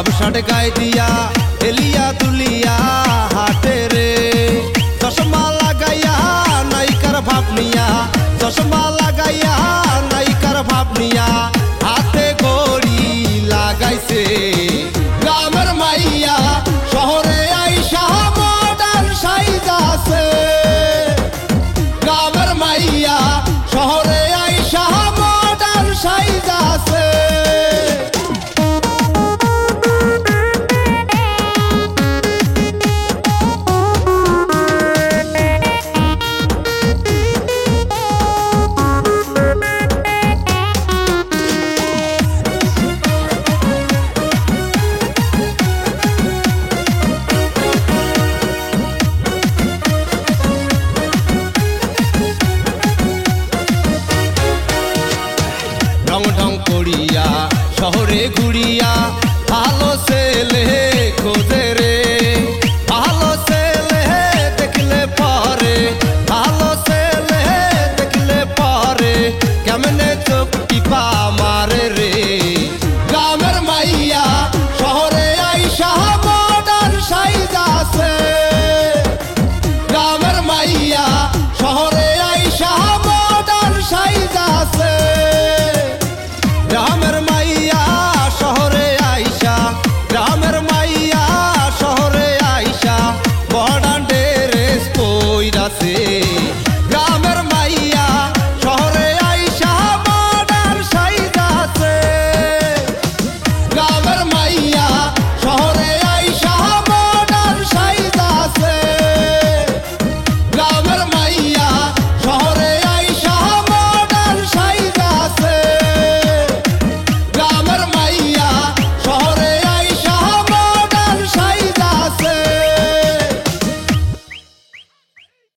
shirt গায়ে দিয়া এলিয়া তুলিয়া হাতে রে চশমা লাগাইয়া নায়িকার ভাব নিয়া চশমা লাগাইয়া নায়িকার ভাব নিয়া হাতে ঘড়ি লাগাইছে গ্রামের মাইয়া শহরে আইসা মডার্ন সাইজাছে গ্রামের মাইয়া শহরে আইসা মডার্ন সাইজাছে ঢং ঢং করিয়া শহরে ঘুরিয়া